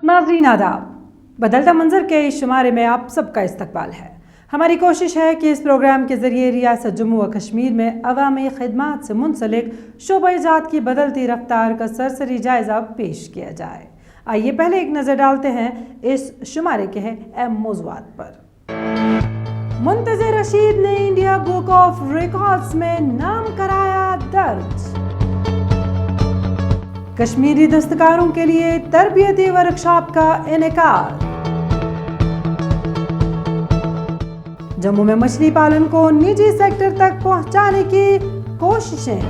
नाज़रीन आदाब, बदलता मंजर के इस शुमारे में आप सबका इस्तकबाल है। हमारी कोशिश है कि इस प्रोग्राम के ज़रिए रियासत जम्मू व कश्मीर में अवामी खिदमात से मुंसलिक शोबा-ए-जात की बदलती रफ्तार का सरसरी जायज़ा पेश किया जाए। आइए पहले एक नज़र डालते हैं इस शुमारे के अहम मौज़ूआत पर। मुंतज़िर रशीद ने इंडिया बुक ऑफ रिकॉर्ड्स में नाम कराया दर्ज। कश्मीरी दस्तकारों के लिए तरबियती वर्कशॉप का इनेकाद। जम्मू में मछली पालन को निजी सेक्टर तक पहुंचाने की कोशिशें।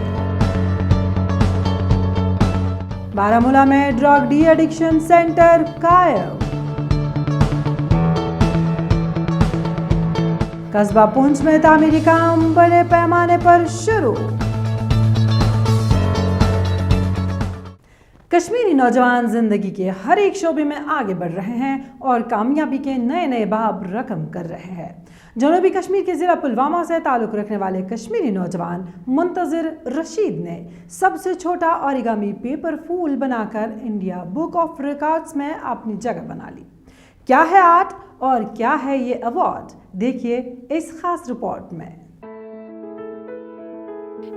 बारामूला में ड्रग डी एडिक्शन सेंटर कायम। कस्बा पुंछ में तामीरी काम बड़े पैमाने पर शुरू। कश्मीरी नौजवान जिंदगी के हर एक शोबे में आगे बढ़ रहे हैं और कामयाबी के नए नए बाब रकम कर रहे हैं। जनूबी कश्मीर के ज़िला पुलवामा से ताल्लुक़ रखने वाले कश्मीरी नौजवान मुंतज़िर रशीद ने सबसे छोटा ओरिगामी पेपर फूल बनाकर इंडिया बुक ऑफ रिकॉर्ड्स में अपनी जगह बना ली। क्या है आर्ट और क्या है ये अवार्ड, देखिए इस खास रिपोर्ट में।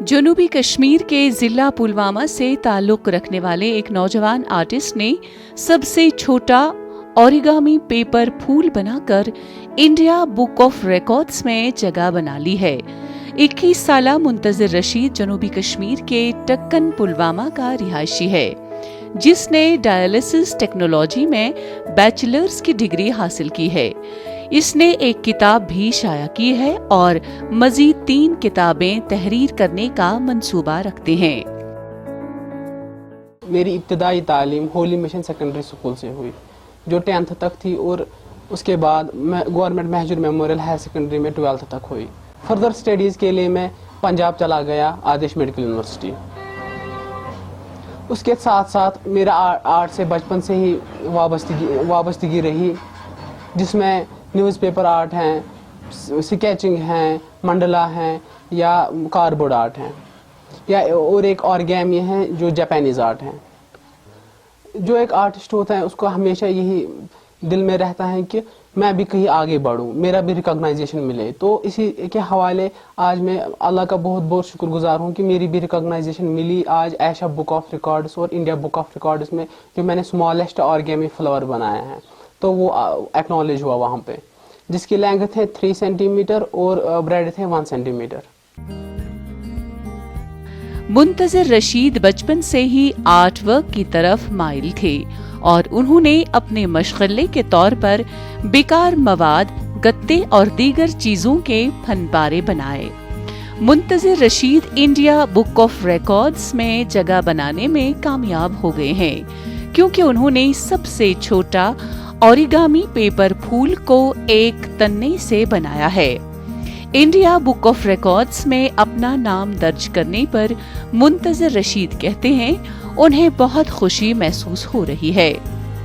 जनूबी कश्मीर के जिला पुलवामा से ताल्लुक़ रखने वाले एक नौजवान आर्टिस्ट ने सबसे छोटा ओरिगामी पेपर फूल बनाकर इंडिया बुक ऑफ रिकॉर्ड्स में जगह बना ली है। 21 साला मुंतज़िर रशीद जनूबी कश्मीर के टक्कन पुलवामा का रिहायशी है, जिसने डायलिसिस टेक्नोलॉजी में बैचलर्स की डिग्री हासिल की है। इसने एक किताब भी शाया की है और मजीद 3 किताबें तहरीर करने का मंसूबा रखते हैं। मेरी इब्तिदाई तालीम होली मिशन सेकेंडरी स्कूल से हुई, जो 10th तक थी, और उसके बाद मैं government Mahjoor memorial higher secondary में 12th तक हुई। फर्दर स्टडीज़ के लिए मैं पंजाब चला गया, आदेश मेडिकल यूनिवर्सिटी। उसके साथ साथ मेरा आर्ट से बचपन से ही वाबस्तगी रही, जिसमें न्यूज़पेपर आर्ट हैं, स्केचिंग हैं, मंडला हैं या कार्डबोर्ड आर्ट हैं, या और एक ऑर्गेमी है जो जापानीज़ आर्ट हैं। जो एक आर्टिस्ट होता है उसको हमेशा यही दिल में रहता है कि मैं भी कहीं आगे बढ़ूं, मेरा भी रिकॉग्नाइजेशन मिले। तो इसी के हवाले आज मैं अल्लाह का बहुत बहुत शुक्रगुजार हूं कि मेरी भी रिकॉग्नाइजेशन मिली आज एशिया बुक ऑफ रिकॉर्ड्स और इंडिया बुक ऑफ रिकॉर्ड्स में, जो मैंने स्मॉलेस्ट ऑर्गेमी फ्लावर बनाया है, तो वो एक्नॉलेज हुआ वहाँ पे, जिसकी लेंथ है 3 सेंटीमीटर और ब्रेड थे 1 सेंटीमीटर। मुंतज़िर रशीद बचपन से ही आर्ट वर्क की तरफ माइल थे और उन्होंने अपने मशगले के तौर पर बेकार मवाद, गत्ते और दीगर चीजों के फनपारे बनाए। Muntazir Rashid India book of records में जगह बनाने में कामयाब हो गए हैं, क्योंकि उन्होंने सबसे छोटा ओरिगामी पेपर फूल को एक तन्ने से बनाया है। इंडिया बुक ऑफ रिकॉर्ड्स में अपना नाम दर्ज करने पर मुंतज़िर रशीद कहते हैं उन्हें बहुत खुशी महसूस हो रही है,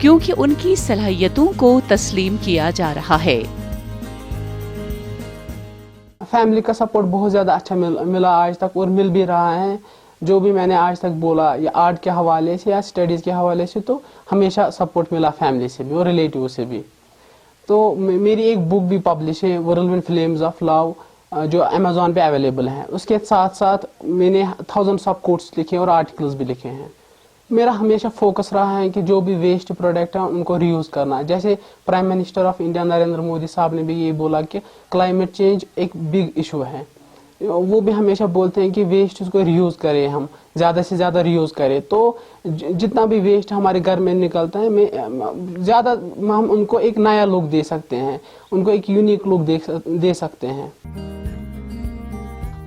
क्योंकि उनकी सलाहियतों को तस्लीम किया जा रहा है। फैमिली का सपोर्ट बहुत ज़्यादा अच्छा मिला आज तक और मिल भी रहा है। जो भी मैंने आज तक बोला या आर्ट के हवाले से या स्टडीज़ के हवाले से, तो हमेशा सपोर्ट मिला फैमिली से भी और रिलेटिव से भी। तो मेरी एक बुक भी पब्लिश है, व्हिरलविंड फ्लेम्स ऑफ लव, जो अमेज़ॉन पे अवेलेबल है। उसके साथ साथ मैंने thousands ऑफ कोट्स लिखे और आर्टिकल्स भी लिखे हैं। मेरा हमेशा फोकस रहा है कि जो भी वेस्ट प्रोडक्ट है उनको रीयूज़ करना। जैसे prime minister of India Narendra Modi साहब ने भी ये बोला कि क्लाइमेट चेंज एक बिग इशू है, वो भी हमेशा बोलते हैं कि वेस्ट उसको रीयूज़ करें, हम ज़्यादा से ज़्यादा रीयूज़ करें। तो जितना भी वेस्ट हमारे घर में निकलता है, हम उनको एक नया लुक दे सकते हैं, उनको एक यूनिक लुक दे सकते हैं।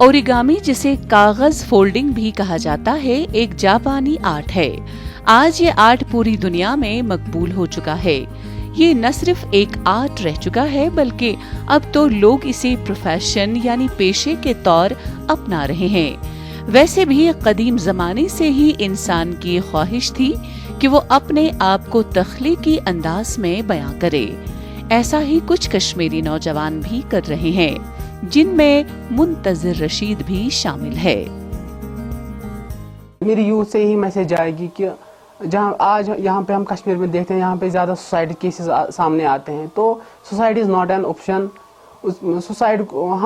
ओरिगामी, जिसे कागज फोल्डिंग भी कहा जाता है, एक जापानी आर्ट है। आज ये आर्ट पूरी दुनिया में मकबूल हो चुका है। ये न सिर्फ एक आर्ट रह चुका है, बल्कि अब तो लोग इसे प्रोफेशन यानी पेशे के तौर अपना रहे हैं। वैसे भी कदीम जमाने से ही इंसान की ख्वाहिश थी कि वो अपने आप को तख्लीकी अंदाज में बयां करे। ऐसा ही कुछ कश्मीरी नौजवान भी कर रहे हैं, जिनमें मुंतज़िर रशीद भी शामिल है। मेरी यूथ से ही मैसेज आएगी कि जहाँ आज यहाँ पे हम कश्मीर में देखते हैं, यहाँ पे ज़्यादा सुसाइड केसेस सामने आते हैं, तो suicide is not an option. हम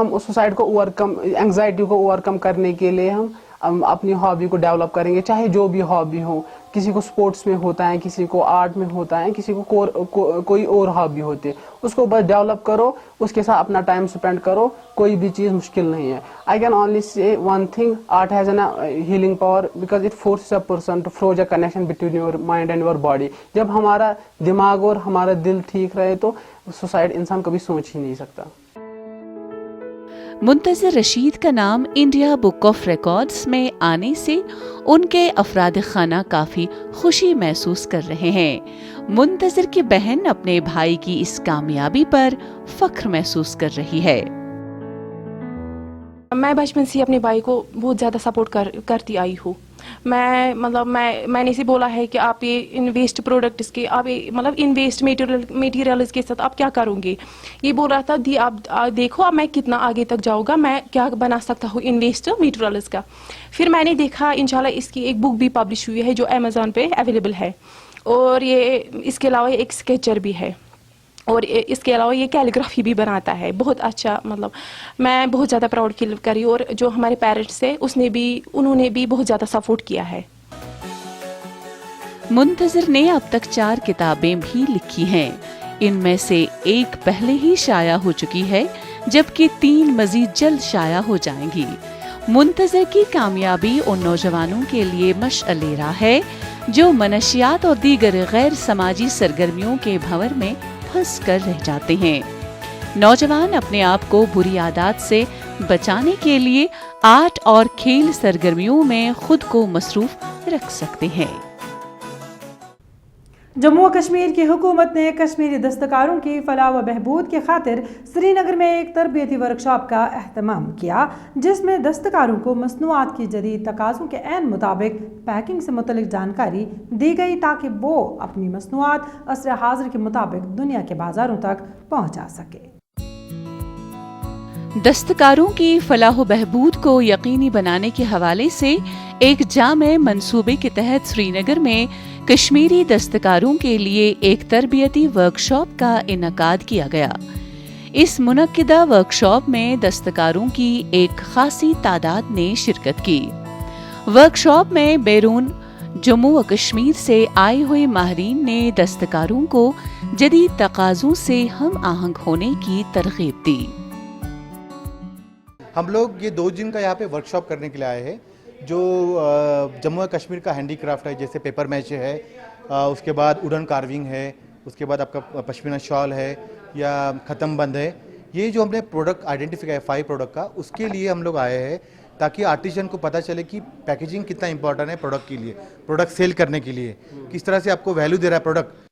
उस सुसाइड को ओवरकम, एंग्जाइटी को ओवरकम करने के लिए हम अपनी हॉबी को डेवलप करेंगे, चाहे जो भी हॉबी हो। किसी को स्पोर्ट्स में होता है, किसी को आर्ट में होता है, किसी को कोई और हॉबी होती है, उसको बस डेवलप करो, उसके साथ अपना टाइम स्पेंड करो, कोई भी चीज़ मुश्किल नहीं है। I can only say one thing, art has an healing power because it forces a person to forge a connection between your mind and your body. जब हमारा दिमाग और हमारा दिल ठीक रहे तो सुसाइड इंसान कभी सोच ही नहीं सकता। मुंतज़िर रशीद का नाम इंडिया बुक ऑफ रिकॉर्ड्स में आने से उनके अफराद खाना काफी खुशी महसूस कर रहे हैं। मुंतज़िर की बहन अपने भाई की इस कामयाबी पर फख्र महसूस कर रही है। मैं बचपन से अपने भाई को बहुत ज़्यादा सपोर्ट करती आई हूँ। मैंने इसे बोला है कि आप ये इन वेस्ट प्रोडक्ट्स के, आप ये इन वेस्ट मटेरियल्स के साथ आप क्या करोगे। ये बोल रहा था दी आप देखो अब मैं कितना आगे तक जाऊँगा, मैं क्या बना सकता हूँ इन वेस्ट मटेरियल्स का। फिर मैंने देखा इंशाल्लाह इसकी एक बुक भी पब्लिश हुई है जो अमेज़न पे अवेलेबल है, और ये इसके अलावा एक स्केचर भी है, और इसके अलावा ये कैलीग्राफी भी बनाता है। बहुत अच्छा, मैं बहुत ज़्यादा प्राउड फील करी, और जो हमारे पेरेंट्स है उन्होंने भी बहुत ज़्यादा सपोर्ट किया है। मुंतज़िर ने अब तक 4 किताबें भी लिखी हैं। इनमें से एक पहले ही शाया हो चुकी है, जबकि 3 मजीद जल्द शाया हो जाएंगी। मुंतज़िर की कामयाबी उन नौजवानों के लिए मशअल राह है जो मनशियात और दीगर गैर समाजी सरगर्मियों के भंवर में फंस कर रह जाते हैं। नौजवान अपने आप को बुरी आदत से बचाने के लिए आर्ट और खेल सरगर्मियों में खुद को मसरूफ रख सकते हैं। जम्मू व कश्मीर की हुकूमत ने कश्मीरी दस्तकारों की फलाह व बहबूद की खातिर श्रीनगर में एक तरबियती वर्कशॉप का एहतमाम किया, जिसमें दस्तकारों को मसनूआत की जदीद तकाज़ों के ऐन मुताबिक पैकिंग से मुतल्लिक जानकारी दी गई, ताकि वो अपनी मसनूआत असर हाजिर के मुताबिक दुनिया के बाजारों तक पहुँचा सके। दस्तकारों की फलाह व बहबूद को यकीनी बनाने के हवाले से एक जामे मंसूबे के तहत श्रीनगर में कश्मीरी दस्तकारों के लिए एक तरबियती वर्कशॉप का इनकाद किया गया। इस मुनक्किदा वर्कशॉप में दस्तकारों की एक खासी तादाद ने शिरकत की। वर्कशॉप में बैरून जम्मू व कश्मीर से आए हुए माहिरीन ने दस्तकारों को जदीद तकाज़ों से हम आहंग होने की तरगीब दी। हम लोग ये 2 दिन का यहाँ पे वर्कशॉप करने के लिए आए हैं, जो जम्मू और कश्मीर का हैंडीक्राफ्ट है, जैसे पेपर मैचे है, उसके बाद वुडन कार्विंग है, उसके बाद आपका पश्मीना शॉल है या ख़त्म बंद है। ये जो हमने प्रोडक्ट आइडेंटिफाई किया है 5 प्रोडक्ट का, उसके लिए हम लोग आए हैं ताकि आर्टिजन को पता चले कि पैकेजिंग कितना इंपॉर्टेंट है प्रोडक्ट के लिए, प्रोडक्ट सेल करने के लिए, किस तरह से आपको वैल्यू दे रहा है प्रोडक्ट।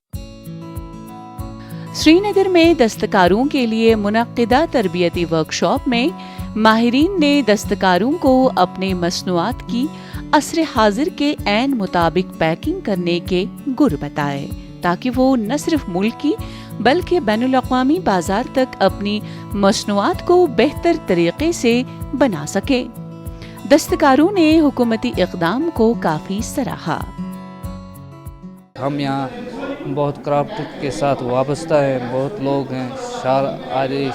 श्रीनगर में दस्तकारों के लिए मुनक्किदा तरबियती वर्कशॉप में माहिरीन ने दस्तकारों को अपने मसनूआत की असर हाजिर के ऐन मुताबिक पैकिंग करने के गुर बताए, ताकि वो न सिर्फ मुल्की बल्कि बैनुल अक़वामी बाजार तक अपनी मसनूआत को बेहतर तरीके से बना सके। दस्तकारों ने हुकूमती इक़दाम को काफी सराहा। हम यहाँ बहुत क्राफ्ट के साथ वाबस्ता हैं, बहुत लोग हैं,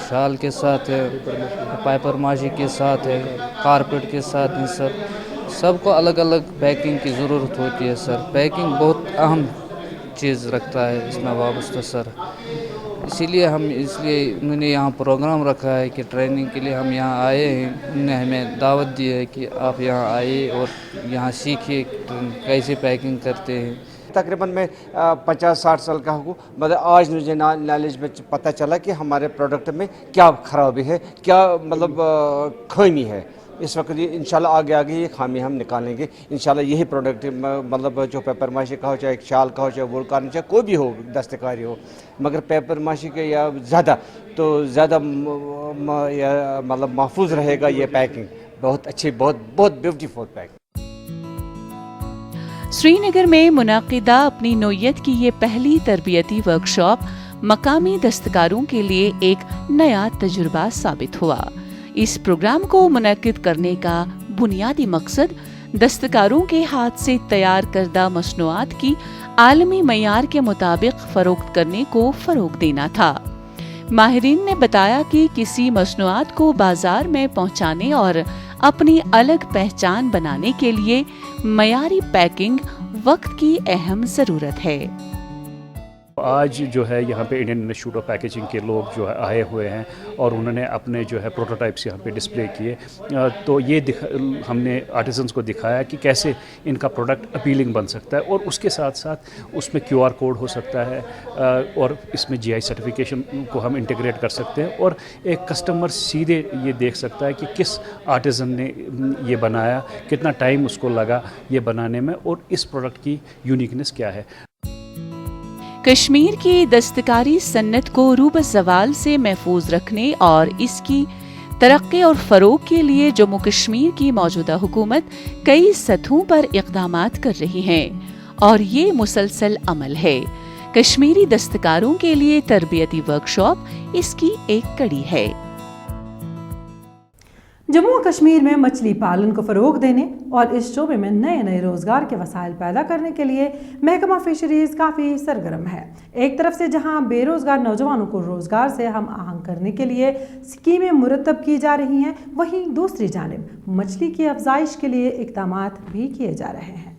शाल के साथ है, पेपर माशी के साथ है, कारपेट के साथ है सर। सबको अलग अलग पैकिंग की ज़रूरत होती है सर। पैकिंग बहुत अहम चीज़ रखता है इसमें वाबस्ता सर। इसीलिए उन्होंने यहाँ प्रोग्राम रखा है कि ट्रेनिंग के लिए हम यहाँ आए हैं। उन्होंने हमें दावत दी है कि आप यहाँ आइए और यहाँ सीखिए कैसे पैकिंग करते हैं। तकरीबन मैं 50-60 साल का हूँ, मगर आज मुझे नॉलेज में पता चला कि हमारे प्रोडक्ट में क्या खराबी है, क्या खामी है। इस वक्त इंशाल्लाह आगे ये खामी हम निकालेंगे। इंशाल्लाह यही प्रोडक्ट जो पेपर माशी का हो, चाहे शाल का हो, चाहे वुल का, चाहे कोई भी हो दस्तकारी हो, मगर पेपर माशी के या ज़्यादा महफूज रहेगा ये पैकिंग। बहुत अच्छी, बहुत ब्यूटीफुल पैकिंग। श्रीनगर में मुनाकिदा अपनी नौयत की ये पहली तरबियती वर्कशॉप मकामी दस्तकारों के लिए एक नया तजुर्बा साबित हुआ। इस प्रोग्राम को मुनक्किद करने का बुनियादी मकसद दस्तकारों के हाथ से तैयार करदा मसनूआत की आलमी मयार के मुताबिक फरोख्त करने को फरोग देना था। माहिरीन ने बताया कि किसी मसनूआत को बाजार में पहुंचाने और अपनी अलग पहचान बनाने के लिए मयारी पैकिंग वक्त की अहम ज़रूरत है। आज जो है यहाँ पे इंडियन इंस्टीट्यूट ऑफ पैकेजिंग के लोग जो है आए हुए हैं और उन्होंने अपने जो है प्रोटोटाइप्स यहाँ पे डिस्प्ले किए। तो ये हमने आर्टिजन्स को दिखाया कि कैसे इनका प्रोडक्ट अपीलिंग बन सकता है और उसके साथ साथ उसमें QR कोड हो सकता है और इसमें GI सर्टिफिकेशन को हम इंटीग्रेट कर सकते हैं और एक कस्टमर सीधे ये देख सकता है कि किस आर्टिजन ने ये बनाया, कितना टाइम उसको लगा ये बनाने में और इस प्रोडक्ट की यूनिकनेस क्या है। कश्मीर की दस्तकारी सन्नत को रूब ज़वाल से महफूज रखने और इसकी तरक्की और फ़रोग के लिए जम्मू कश्मीर की मौजूदा हुकूमत कई सतहों पर इक़दामात कर रही है और ये मुसलसल अमल है। कश्मीरी दस्तकारों के लिए तरबियती वर्कशॉप इसकी एक कड़ी है। जम्मू और कश्मीर में मछली पालन को फ़रोग देने और इस शोबे में नए नए रोज़गार के वसाइल पैदा करने के लिए महकमा फिशरीज़ काफ़ी सरगर्म है। एक तरफ से जहां बेरोज़गार नौजवानों को रोज़गार से हम आहंग करने के लिए स्कीमें मुरतब की जा रही हैं, वहीं दूसरी जानिब मछली की अफजाइश के लिए इक़दामात भी किए जा रहे हैं।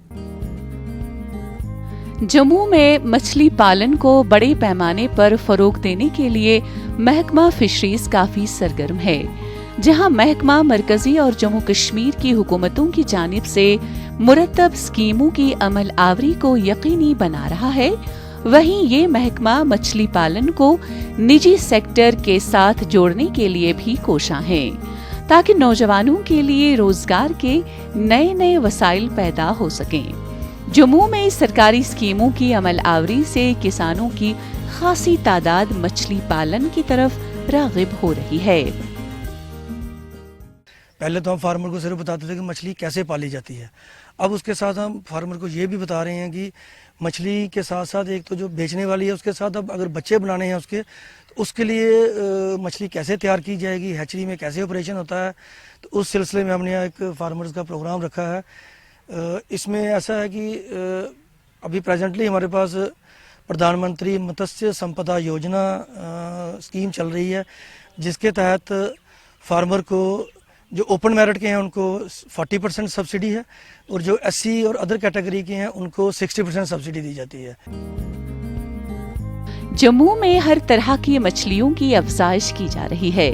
जम्मू में मछली पालन को बड़े पैमाने पर फ़रोग देने के लिए महकमा फिशरीज़ काफ़ी सरगर्म है। जहां महकमा मरकजी और जम्मू कश्मीर की हुकूमतों की जानिब से मुरतब स्कीमों की अमल आवरी को यकीनी बना रहा है, वहीं ये महकमा मछली पालन को निजी सेक्टर के साथ जोड़ने के लिए भी कोशां है ताकि नौजवानों के लिए रोजगार के नए नए वसाइल पैदा हो सकें। जम्मू में सरकारी स्कीमों की अमल आवरी से किसानों की खासी तादाद मछली पालन की तरफ राग़िब हो रही है। पहले तो हम फार्मर को सिर्फ बताते थे कि मछली कैसे पाली जाती है, अब उसके साथ हम फार्मर को ये भी बता रहे हैं कि मछली के साथ साथ एक तो जो बेचने वाली है उसके साथ अब अगर बच्चे बनाने हैं उसके लिए मछली कैसे तैयार की जाएगी, हैचरी में कैसे ऑपरेशन होता है। तो उस सिलसिले में हमने एक फार्मर्स का प्रोग्राम रखा है। इसमें ऐसा है कि अभी प्रेजेंटली हमारे पास प्रधानमंत्री मत्स्य संपदा योजना स्कीम चल रही है, जिसके तहत फार्मर को जो ओपन मेरिट के हैं उनको 40% सब्सिडी है और जो SC और अदर कैटेगरी के हैं उनको 60% सब्सिडी दी जाती है। जम्मू में हर तरह की मछलियों की अफजाइश की जा रही है।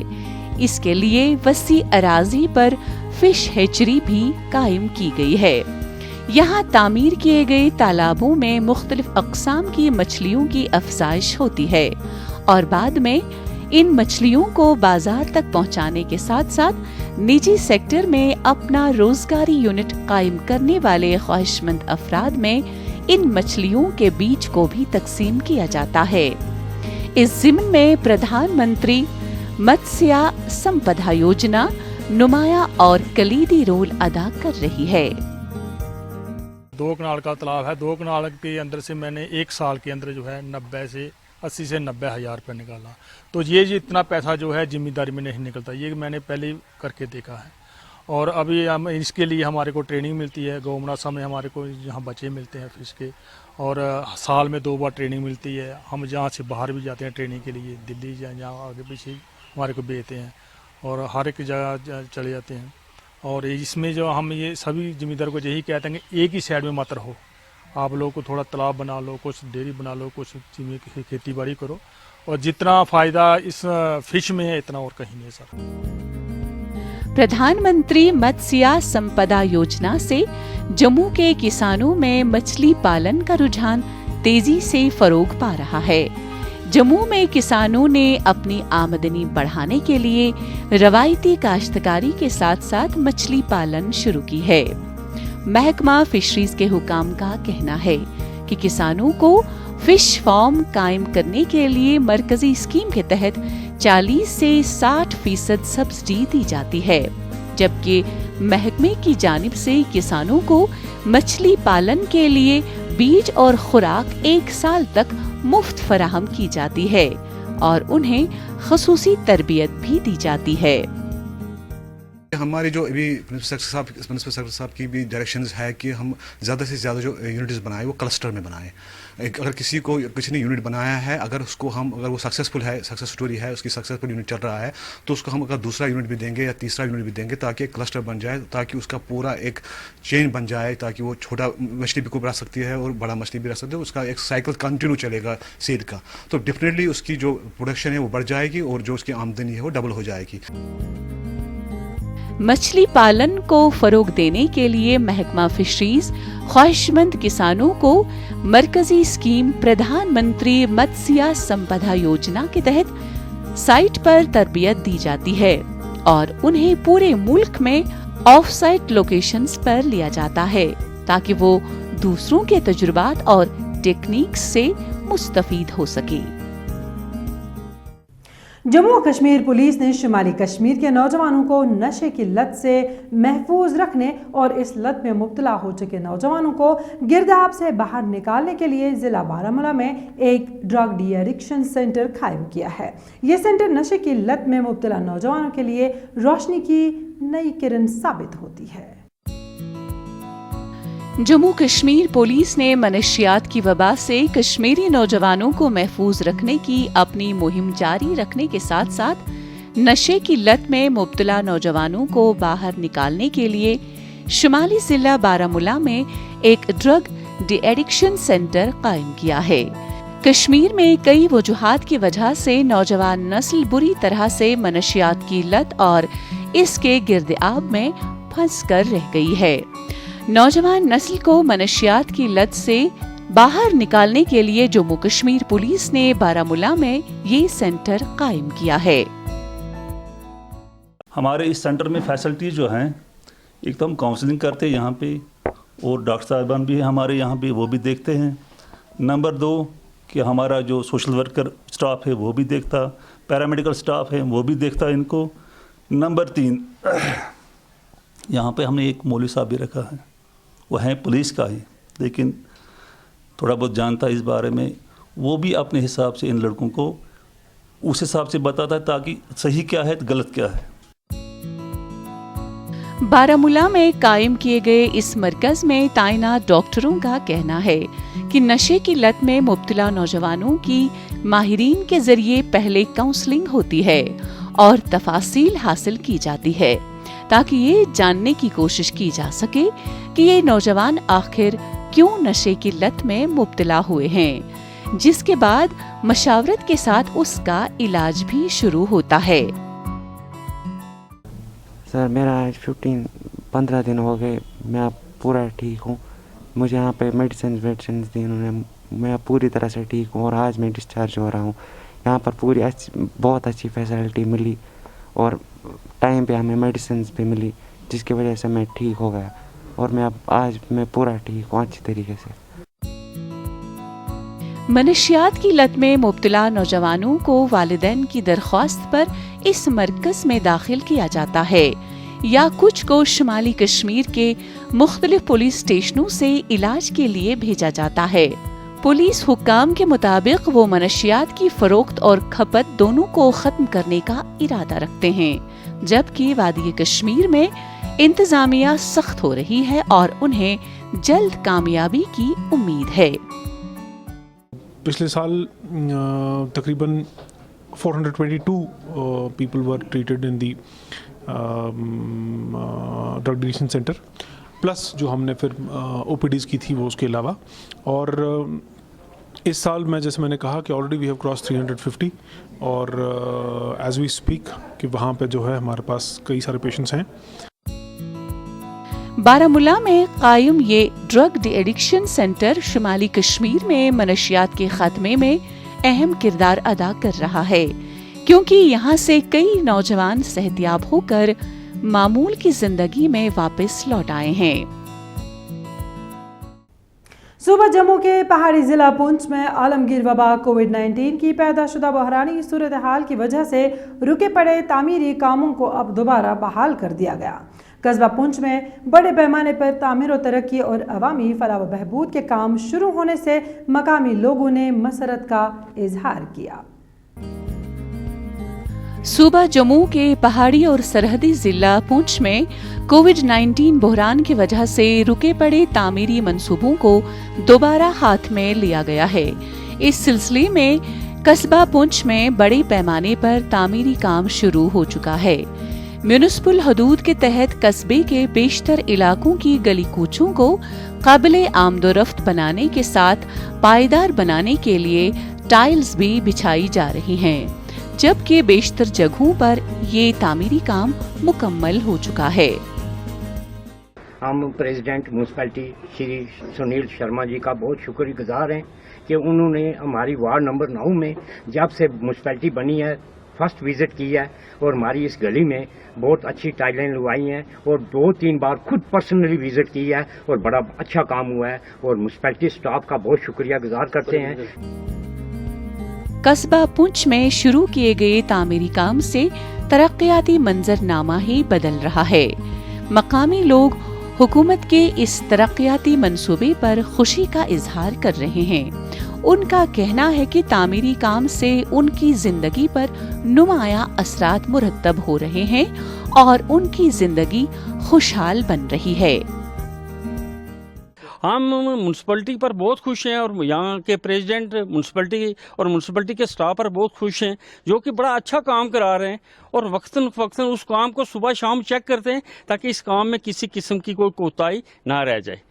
इसके लिए वसी अराजी पर फिश हैचरी भी कायम की गई है। यहाँ तामीर किए गए तालाबों में मुख्तलिफ अक़साम की मछलियों की अफजाइश होती है और बाद में इन मछलियों को बाजार तक पहुंचाने के साथ साथ निजी सेक्टर में अपना रोजगारी यूनिट कायम करने वाले ख्वाहिशमंद अफराद में इन मछलियों के बीज को भी तकसीम किया जाता है। इस ज़िम्न में प्रधानमंत्री मत्स्य संपदा योजना नुमाया और कलीदी रोल अदा कर रही है। 2 कनाल का तालाब है, 2 कनाल के अंदर से मैंने 1 साल के अंदर जो है 80 से 90 हज़ार रुपये निकाला। तो ये इतना पैसा जो है जिम्मेदारी में नहीं निकलता, ये मैंने पहले करके देखा है। और अभी हम इसके लिए हमारे को ट्रेनिंग मिलती है। गौमनासा में हमारे को यहाँ बच्चे मिलते हैं फिश के, और साल में 2 बार ट्रेनिंग मिलती है। हम जहाँ से बाहर भी जाते हैं ट्रेनिंग के लिए, दिल्ली जहाँ आगे पीछे हमारे को भेजते हैं और हर एक जगह चले जाते हैं। और इसमें जो हम ये सभी जिम्मेदार को यही कहते हैं कि एक ही साइड में मत रहो, आप लोगों को थोड़ा तालाब बना लो, कुछ डेयरी बना लो, कुछ खेती बाड़ी करो, और जितना फायदा इस फिश में है इतना और कहीं नहीं सर। प्रधानमंत्री मत्स्य संपदा योजना से जम्मू के किसानों में मछली पालन का रुझान तेजी से फरोग पा रहा है। जम्मू में किसानों ने अपनी आमदनी बढ़ाने के लिए रवायती काश्तकारी के साथ साथ मछली पालन शुरू की है। महकमा फिशरीज के हुकाम का कहना है कि किसानों को फिश फार्म कायम करने के लिए मरकजी स्कीम के तहत 40 से 60% सब्सिडी दी जाती है, जबकि महकमे की जानिब से किसानों को मछली पालन के लिए बीज और खुराक 1 साल तक मुफ्त फराहम की जाती है और उन्हें खसूसी तरबियत भी दी जाती है। ہمارے جو ابھی پرنسپل سیکرٹری صاحب کی بھی ڈائریکشنز ہے کہ ہم زیادہ سے زیادہ جو یونٹس بنائیں وہ کلسٹر میں بنائیں. اگر کسی نے یونٹ بنایا ہے, اگر وہ سکسیزفل ہے, سکسیز سٹوری ہے, اس کی سکسیزفل یونٹ چل رہا ہے, تو اس کو ہم اگر دوسرا یونٹ بھی دیں گے یا تیسرا یونٹ بھی دیں گے تاکہ ایک کلسٹر بن جائے, تاکہ اس کا پورا ایک چین بن جائے, تاکہ وہ چھوٹا مچھلی بھی کو رکھ سکتی ہے اور بڑا مچھلی بھی رکھ سکتی ہے, اس کا ایک سائیکل کنٹینیو چلے گا سیل کا. تو ڈیفینیٹلی اس کی جو پروڈکشن ہے وہ بڑھ جائے گی اور جو اس کی آمدنی ہے وہ ڈبل ہو جائے گی. مچھلی پالن کو فروغ دینے کے لیے محکمہ فشریز خواہش مند کسانوں کو مرکزی اسکیم پردھان منتری متسیہ سمپدا یوجنا کے تحت سائٹ پر تربیت دی جاتی ہے اور انہیں پورے ملک میں آف سائٹ لوکیشنز پر لیا جاتا ہے تاکہ وہ دوسروں کے تجربات اور ٹیکنیکس سے مستفید ہو سکے. جموں و کشمیر پولیس نے شمالی کشمیر کے نوجوانوں کو نشے کی لت سے محفوظ رکھنے اور اس لت میں مبتلا ہو چکے نوجوانوں کو گرداب سے باہر نکالنے کے لیے ضلع بارہمولہ میں ایک ڈرگ ڈی ایڈکشن سینٹر قائم کیا ہے. یہ سینٹر نشے کی لت میں مبتلا نوجوانوں کے لیے روشنی کی نئی کرن ثابت ہوتی ہے. جموں کشمیر پولیس نے منشیات کی وبا سے کشمیری نوجوانوں کو محفوظ رکھنے کی اپنی مہم جاری رکھنے کے ساتھ ساتھ نشے کی لت میں مبتلا نوجوانوں کو باہر نکالنے کے لیے شمالی ضلع بارہمولہ میں ایک ڈرگ ڈی ایڈکشن سینٹر قائم کیا ہے. کشمیر میں کئی وجوہات کی وجہ سے نوجوان نسل بری طرح سے منشیات کی لت اور اس کے گرد آب میں پھنس کر رہ گئی ہے. نوجوان نسل کو منشیات کی لت سے باہر نکالنے کے لیے جموں کشمیر پولیس نے بارہمولہ میں یہ سینٹر قائم کیا ہے. ہمارے اس سینٹر میں فیسلٹی جو ہیں ایک تو ہم کاؤنسلنگ کرتے ہیں یہاں پہ, اور ڈاکٹر صاحبان بھی ہیں ہمارے یہاں پہ, وہ بھی دیکھتے ہیں. نمبر 2 کہ ہمارا جو سوشل ورکر سٹاف ہے وہ بھی دیکھتا, پیرامیڈیکل سٹاف ہے وہ بھی دیکھتا ان کو. نمبر 3 یہاں پہ ہم نے ایک مولوی صاحب بھی رکھا ہے, وہ ہیں پولیس کا ہی لیکن تھوڑا بہت جانتا ہے اس بارے میں, وہ بھی اپنے حساب سے ان لڑکوں کو اس حساب سے بتاتا ہے تاکہ صحیح کیا ہے غلط کیا ہے. بارہمولہ میں قائم کیے گئے اس مرکز میں تعینات ڈاکٹروں کا کہنا ہے کہ نشے کی لت میں مبتلا نوجوانوں کی ماہرین کے ذریعے پہلے کاؤنسلنگ ہوتی ہے اور تفاصیل حاصل کی جاتی ہے تاکہ یہ جاننے کی کوشش کی جا سکے کہ یہ نوجوان آخر کیوں نشے کی لت میں مبتلا ہوئے ہیں, جس کے بعد مشاورت کے ساتھ اس کا علاج بھی شروع ہوتا ہے. سر میرا آج 15 دن ہو گئے, میں پورا ٹھیک ہوں. مجھے یہاں پہ میڈیسنز دی انہوں نے, میں پوری طرح سے ٹھیک ہوں اور آج میں ڈسچارج ہو رہا ہوں. یہاں پر بہت اچھی فیسلٹی ملی اور ٹائم پہ ہمیں میڈیسنز بھی ملی جس کی وجہ سے میں ٹھیک ہو گیا اور آج میں پورا ٹھیک ہوں اچھی طریقے سے. منشیات کی لت میں مبتلا نوجوانوں کو والدین کی درخواست پر اس مرکز میں داخل کیا جاتا ہے یا کچھ کو شمالی کشمیر کے مختلف پولیس اسٹیشنوں سے علاج کے لیے بھیجا جاتا ہے. پولیس حکام کے مطابق وہ منشیات کی فروخت اور کھپت دونوں کو ختم کرنے کا ارادہ رکھتے ہیں, جبکہ وادی کشمیر میں انتظامیہ سخت ہو رہی ہے اور انہیں جلد کامیابی کی امید ہے. پچھلے سال تقریباً 422 people were treated in the drug addiction center, plus جو ہم نے پھر او پی ڈیز کی تھی وہ اس کے علاوہ. اور اس سال جیسے میں نے کہا کہ آلریڈی وی ہیو کراس 350 اور ایز وی اسپیک کہ وہاں پہ جو ہے ہمارے پاس کئی سارے پیشنٹس ہیں. بارہمولہ میں قائم یہ ڈرگ ڈی ایڈکشن سینٹر شمالی کشمیر میں منشیات کے خاتمے میں اہم کردار ادا کر رہا ہے, کیونکہ یہاں سے کئی نوجوان صحتیاب ہو کر معمول کی زندگی میں واپس لوٹ آئے ہیں. صوبہ جموں کے پہاڑی ضلع پونچھ میں عالمگیر وبا کووڈ-19 کی پیدا شدہ بحرانی صورتحال کی وجہ سے رکے پڑے تعمیری کاموں کو اب دوبارہ بحال کر دیا گیا. قصبہ پونچھ میں بڑے پیمانے پر تعمیر و ترقی اور عوامی فلاح و بہبود کے کام شروع ہونے سے مقامی لوگوں نے مسرت کا اظہار کیا. सूबा जम्मू के पहाड़ी और सरहदी जिला पुंछ में कोविड-19 बहरान की वजह से रुके पड़े तामीरी मंसूबों को दोबारा हाथ में लिया गया है। इस सिलसिले में कस्बा पुंछ में बड़े पैमाने पर तामीरी काम शुरू हो चुका है। म्यूनिसिपल हदूद के तहत कस्बे के बेशतर इलाकों की गली कूचों को काबिले आमदोरफ्त बनाने के साथ पायदार बनाने के लिए टाइल्स भी बिछाई जा रही हैं, जबकि बेशतर जगहों पर ये तामीरी काम मुकम्मल हो चुका है। हम प्रेसिडेंट म्यूनसिपैलिटी श्री सुनील शर्मा जी का बहुत शुक्रगुजार हैं कि उन्होंने हमारी वार्ड नंबर 9 में जब से म्यूनसिपैलिटी बनी है फर्स्ट विजिट की है और हमारी इस गली में बहुत अच्छी टाइलें लगवाई हैं और 2-3 बार खुद पर्सनली विजिट की है और बड़ा अच्छा काम हुआ है और म्यूनसिपैलिटी स्टाफ का बहुत शुक्रिया गुजार करते हैं। कस्बा पुंछ में शुरू किए गए तामीरी काम से तरक्याती मंजरनामा ही बदल रहा है। मकामी लोग हुकूमत के इस तरक्याती मंसूबे पर खुशी का इजहार कर रहे हैं। उनका कहना है कि तामीरी काम से उनकी जिंदगी पर नुमाया असरात मुरतब हो रहे हैं और उनकी जिंदगी खुशहाल बन रही है। हम म्यूनसिपैलिटी पर बहुत खुश हैं और यहाँ के प्रेसिडेंट म्यूनसिपैलिटी और म्यूनसिपैलिटी के स्टाफ पर बहुत खुश हैं, जो कि बड़ा अच्छा काम करा रहे हैं और वक्तन फ़क्तन उस काम को सुबह शाम चेक करते हैं ताकि इस काम में किसी किस्म की कोई कोताही ना रह जाए।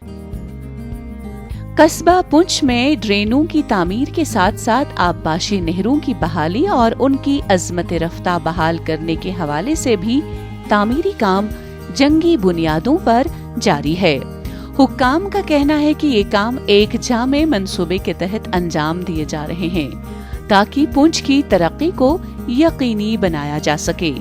कस्बा पुंछ में ड्रेनों की तामीर के साथ साथ आबपाशी नहरों की बहाली और उनकी अजमत रफ्ता बहाल करने के हवाले से भी तामीरी काम जंगी बुनियादों पर जारी है। हुक्काम का कहना है कि ये काम एक जामे मंसूबे के तहत अंजाम दिए जा रहे हैं ताकि पुंछ की तरक्की को यकीनी बनाया जा सके।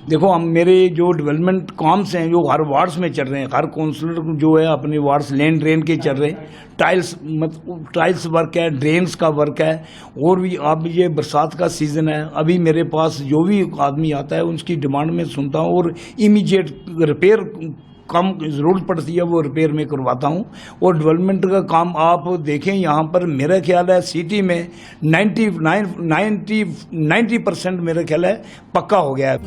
देखो, हम मेरे जो डेवलपमेंट काम्स हैं जो हर वार्ड्स में चल रहे हैं, हर काउंसलर जो है अपने वार्ड्स लेन ड्रेन के चल रहे हैं, टाइल्स वर्क है, ड्रेन्स का वर्क है, और भी अब ये बरसात का सीज़न है, अभी मेरे पास जो भी आदमी आता है उसकी डिमांड में सुनता हूँ और इमीडिएट रिपेयर कम ज़रूरत पड़ती है वो रिपेयर में करवाता हूँ। और डेवलपमेंट का काम आप देखें यहाँ पर मेरा ख्याल है सिटी में 90% मेरा ख्याल है पक्का हो गया है।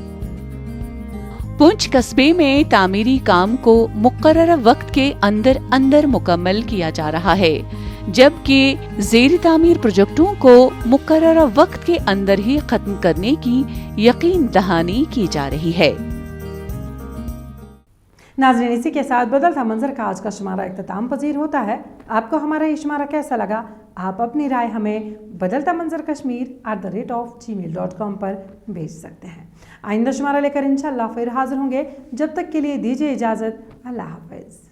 पुंछ कस्बे में तामीरी काम को मुकर्रर वक्त के अंदर अंदर मुकम्मल किया जा रहा है, जबकि ज़ेर तामीर प्रोजेक्टों को मुकर्रर वक्त के अंदर ही खत्म करने की यकीन दहानी की जा रही है। नाज़रीन, इसी के साथ बदलता मंजर का आज का शुमारा इख्तिताम पजीर होता है। आपको हमारा ये शुमारा कैसा लगा? आप अपनी राय हमें बदलता मंजर kashmir@gmail.com पर भेज सकते हैं। आइंदा शुमारा लेकर इंशाअल्लाह फिर हाजिर होंगे। जब तक के लिए दीजिए इजाज़त। अल्लाह हाफ़िज़।